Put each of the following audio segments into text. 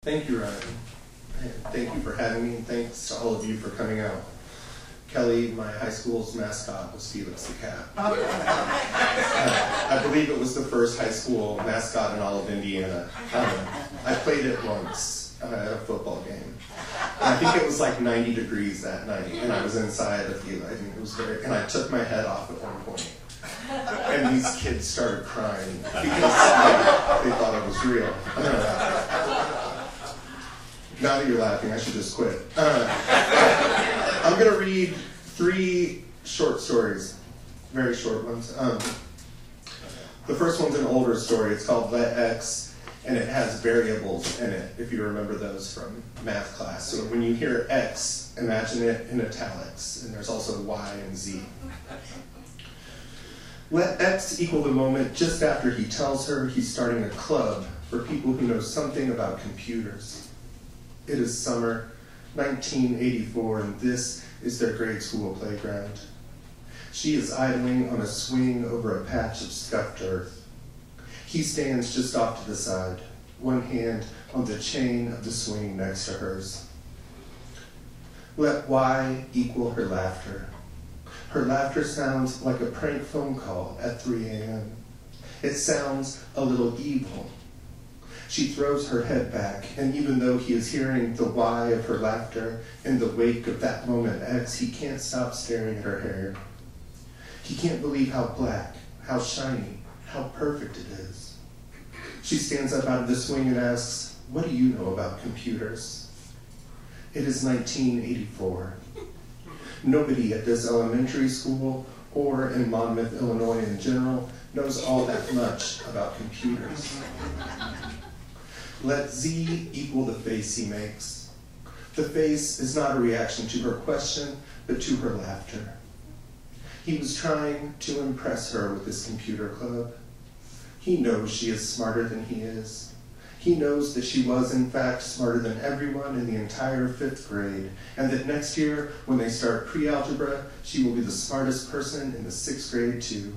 Thank you, Ryan. And thank you for having me, and thanks to all of you for coming out. Kelly, my high school's mascot was Felix the cat. I believe it was the first high school mascot in all of Indiana. I played it once at a football game. And I think it was like 90 degrees that night, and I was inside the field. I think it was and I took my head off at one point. And these kids started crying because they thought it was real. Now that you're laughing, I should just quit. I'm going to read 3 short stories, very short ones. The first one's an older story. It's called Let X, and it has variables in it, if you remember those from math class. So when you hear X, imagine it in italics, and there's also Y and Z. Let X equal the moment just after he tells her he's starting a club for people who know something about computers. It is summer 1984, and this is their grade school playground. She is idling on a swing over a patch of scuffed earth. He stands just off to the side, one hand on the chain of the swing next to hers. Let Y equal her laughter. Her laughter sounds like a prank phone call at 3 a.m. It sounds a little evil. She throws her head back, and even though he is hearing the Y of her laughter in the wake of that moment X, he can't stop staring at her hair. He can't believe how black, how shiny, how perfect it is. She stands up out of the swing and asks, "What do you know about computers?" It is 1984. Nobody at this elementary school or in Monmouth, Illinois in general knows all that much about computers. Let Z equal the face he makes. The face is not a reaction to her question, but to her laughter. He was trying to impress her with this computer club. He knows she is smarter than he is. He knows that she was, in fact, smarter than everyone in the entire 5th grade, and that next year, when they start pre-algebra, she will be the smartest person in the 6th grade, too.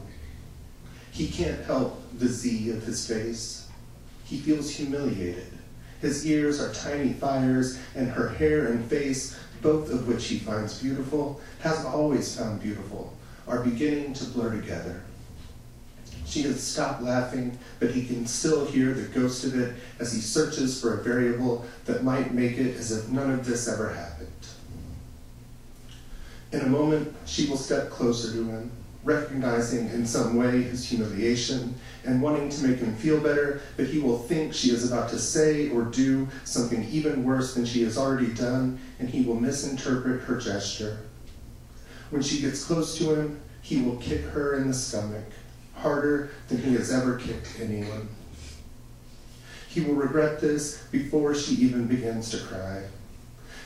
He can't help the Z of his face. He feels humiliated. His ears are tiny fires, and her hair and face, both of which he finds beautiful, has always found beautiful, are beginning to blur together. She has stopped laughing, but he can still hear the ghost of it as he searches for a variable that might make it as if none of this ever happened. In a moment, she will step closer to him, recognizing in some way his humiliation and wanting to make him feel better, but he will think she is about to say or do something even worse than she has already done, and he will misinterpret her gesture. When she gets close to him, he will kick her in the stomach, harder than he has ever kicked anyone. He will regret this before she even begins to cry.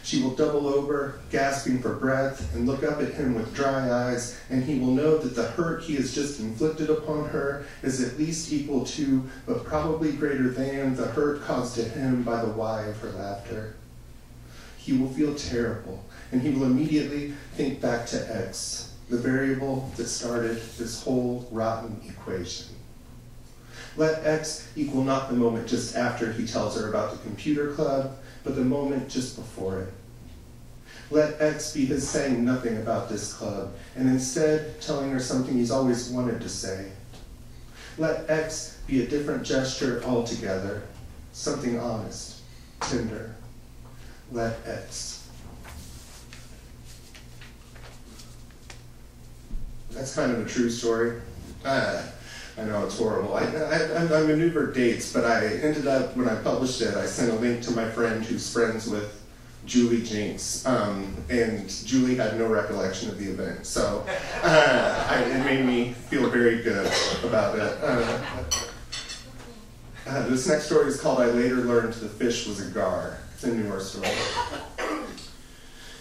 She will double over, gasping for breath, and look up at him with dry eyes, and he will know that the hurt he has just inflicted upon her is at least equal to, but probably greater than, the hurt caused to him by the Y of her laughter. He will feel terrible, and he will immediately think back to X, the variable that started this whole rotten equation. Let X equal not the moment just after he tells her about the computer club, but the moment just before it. Let X be his saying nothing about this club, and instead telling her something he's always wanted to say. Let X be a different gesture altogether, something honest, tender. Let X. That's kind of a true story. I know it's horrible. I maneuvered dates, but I ended up, when I published it, I sent a link to my friend who's friends with Julie Jinks, and Julie had no recollection of the event, so it made me feel very good about it. This next story is called I Later Learned the Fish Was a Gar. It's a newer story.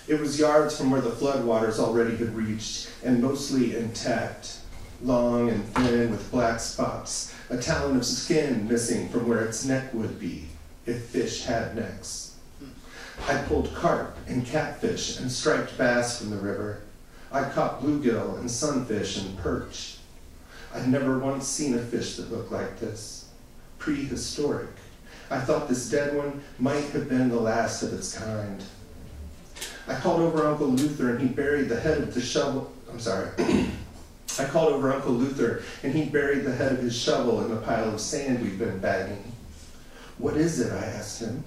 It was yards from where the floodwaters already had reached, and mostly intact. Long and thin with black spots, a talon of skin missing from where its neck would be, if fish had necks. I pulled carp and catfish and striped bass from the river. I caught bluegill and sunfish and perch. I'd never once seen a fish that looked like this. Prehistoric. I thought this dead one might have been the last of its kind. I called over Uncle Luther and he buried the head of the shovel. I called over Uncle Luther and he buried the head of his shovel in the pile of sand we'd been bagging. What is it? I asked him.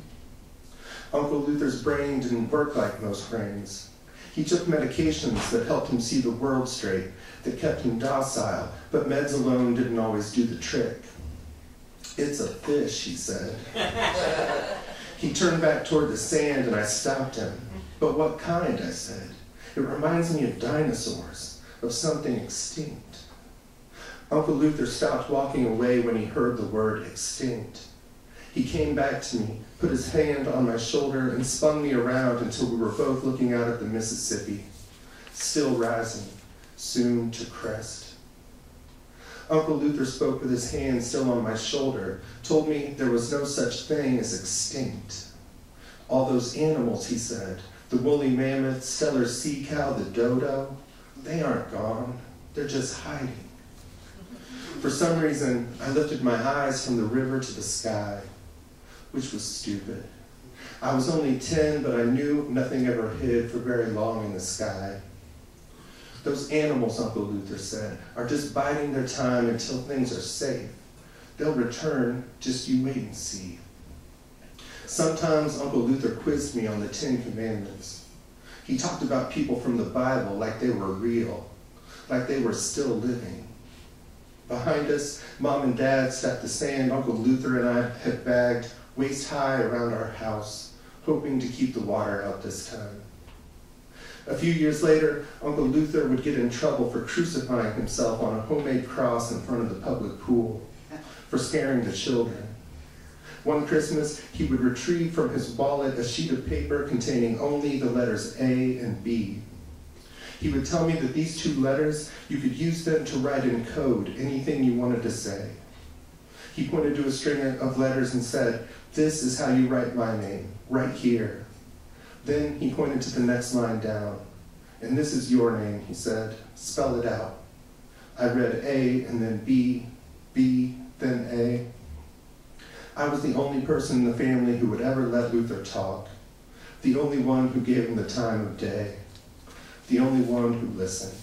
Uncle Luther's brain didn't work like most brains. He took medications that helped him see the world straight, that kept him docile, but meds alone didn't always do the trick. It's a fish, he said. He turned back toward the sand and I stopped him. But what kind, I said. It reminds me of dinosaurs, of something extinct. Uncle Luther stopped walking away when he heard the word extinct. He came back to me, put his hand on my shoulder, and spun me around until we were both looking out at the Mississippi, still rising, soon to crest. Uncle Luther spoke with his hand still on my shoulder, told me there was no such thing as extinct. All those animals, he said, the woolly mammoth, stellar sea cow, the dodo, they aren't gone, they're just hiding. For some reason, I lifted my eyes from the river to the sky, which was stupid. I was only 10, but I knew nothing ever hid for very long in the sky. Those animals, Uncle Luther said, are just biding their time until things are safe. They'll return, just you wait and see. Sometimes Uncle Luther quizzed me on the 10 Commandments. He talked about people from the Bible like they were real, like they were still living. Behind us, Mom and Dad stacked the sand Uncle Luther and I had bagged waist high around our house, hoping to keep the water out this time. A few years later, Uncle Luther would get in trouble for crucifying himself on a homemade cross in front of the public pool, for scaring the children. One Christmas, he would retrieve from his wallet a sheet of paper containing only the letters A and B. He would tell me that these 2 letters, you could use them to write in code anything you wanted to say. He pointed to a string of letters and said, "This is how you write my name, right here." Then he pointed to the next line down. "And this is your name," he said. "Spell it out." I read A and then B, B, then A. I was the only person in the family who would ever let Luther talk, the only one who gave him the time of day, the only one who listened.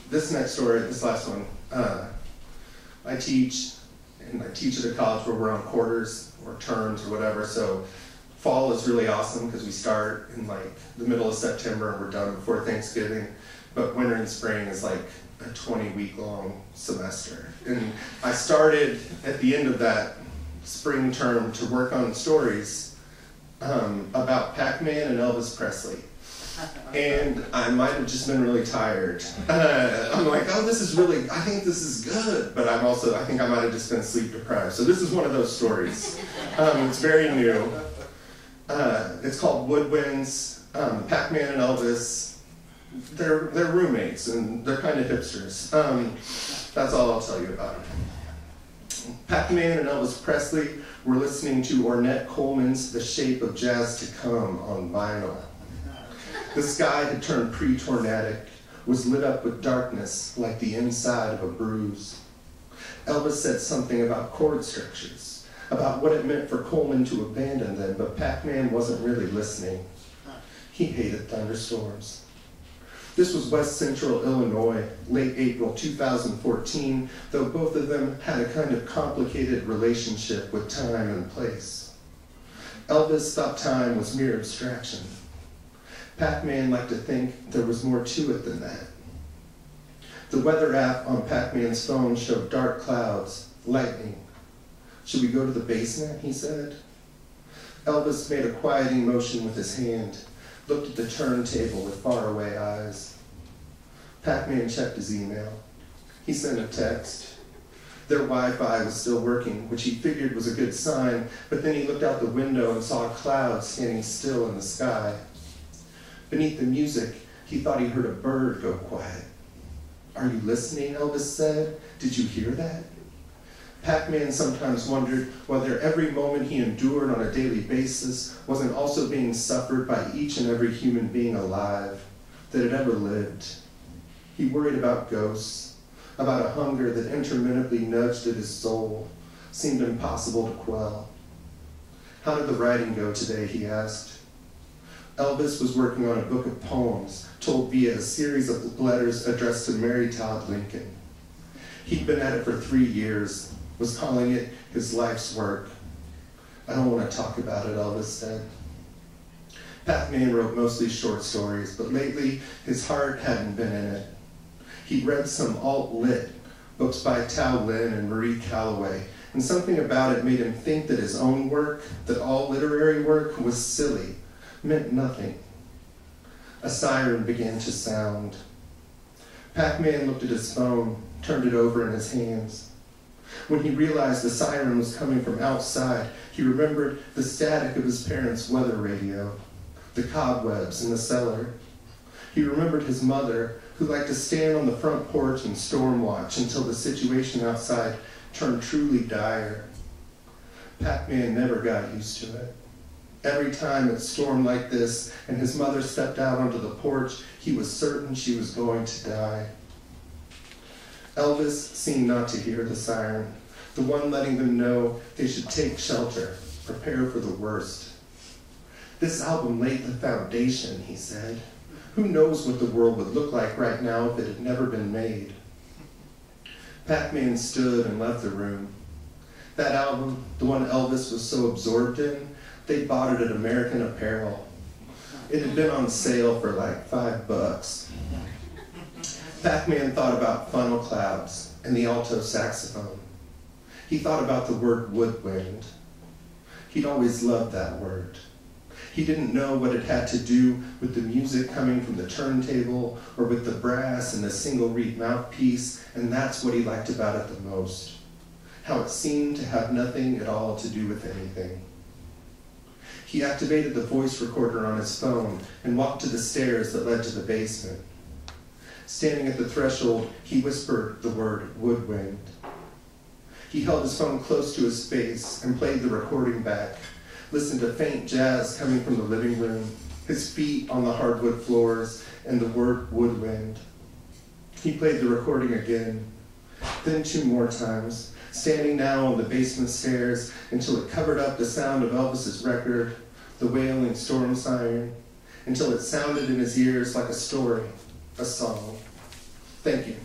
This next story, this last one, I teach at a college where we're on quarters or terms or whatever, so fall is really awesome because we start in like the middle of September and we're done before Thanksgiving, but winter and spring is like a 20-week-long semester. And I started at the end of that spring term to work on stories about Pac-Man and Elvis Presley. And I might have just been really tired. I'm like, oh, I think this is good, but I think I might have just been sleep deprived. So this is one of those stories. It's very new. It's called Woodwinds. Pac-Man and Elvis, they're roommates and they're kind of hipsters. That's all I'll tell you about it. Pac-Man and Elvis Presley were listening to Ornette Coleman's The Shape of Jazz to Come on vinyl. The sky had turned pre-tornadic, was lit up with darkness like the inside of a bruise. Elvis said something about chord structures, about what it meant for Coleman to abandon them, but Pac-Man wasn't really listening. He hated thunderstorms. This was West Central Illinois, late April 2014, though both of them had a kind of complicated relationship with time and place. Elvis thought time was mere abstraction. Pac-Man liked to think there was more to it than that. The weather app on Pac-Man's phone showed dark clouds, lightning. "Should we go to the basement?" he said. Elvis made a quieting motion with his hand, looked at the turntable with faraway eyes. Pac-Man checked his email. He sent a text. Their Wi-Fi was still working, which he figured was a good sign, but then he looked out the window and saw a cloud standing still in the sky. Beneath the music, he thought he heard a bird go quiet. "Are you listening?" Elvis said. "Did you hear that?" Pac-Man sometimes wondered whether every moment he endured on a daily basis wasn't also being suffered by each and every human being alive that had ever lived. He worried about ghosts, about a hunger that intermittently nudged at his soul, seemed impossible to quell. How did the writing go today, he asked. Elvis was working on a book of poems told via a series of letters addressed to Mary Todd Lincoln. He'd been at it for 3 years, was calling it his life's work. I don't want to talk about it, Elvis said. Pac-Man wrote mostly short stories, but lately his heart hadn't been in it. He'd read some alt-lit books by Tao Lin and Marie Calloway, and something about it made him think that his own work, that all literary work, was silly, meant nothing. A siren began to sound. Pac-Man looked at his phone, turned it over in his hands. When he realized the siren was coming from outside, he remembered the static of his parents' weather radio, the cobwebs in the cellar. He remembered his mother, who liked to stand on the front porch and storm watch until the situation outside turned truly dire. Pac-Man never got used to it. Every time it stormed like this and his mother stepped out onto the porch, he was certain she was going to die. Elvis seemed not to hear the siren, the one letting them know they should take shelter, prepare for the worst. This album laid the foundation, he said. Who knows what the world would look like right now if it had never been made? Pac-Man stood and left the room. That album, the one Elvis was so absorbed in, they bought it at American Apparel. It had been on sale for like $5. Pac-Man thought about funnel clouds and the alto saxophone. He thought about the word woodwind. He'd always loved that word. He didn't know what it had to do with the music coming from the turntable or with the brass and the single reed mouthpiece, and that's what he liked about it the most. How it seemed to have nothing at all to do with anything. He activated the voice recorder on his phone and walked to the stairs that led to the basement. Standing at the threshold, he whispered the word woodwind. He held his phone close to his face and played the recording back, listened to faint jazz coming from the living room, his feet on the hardwood floors, and the word woodwind. He played the recording again, then 2 more times, standing now on the basement stairs until it covered up the sound of Elvis's record, the wailing storm siren, until it sounded in his ears like a story, a song. Thank you.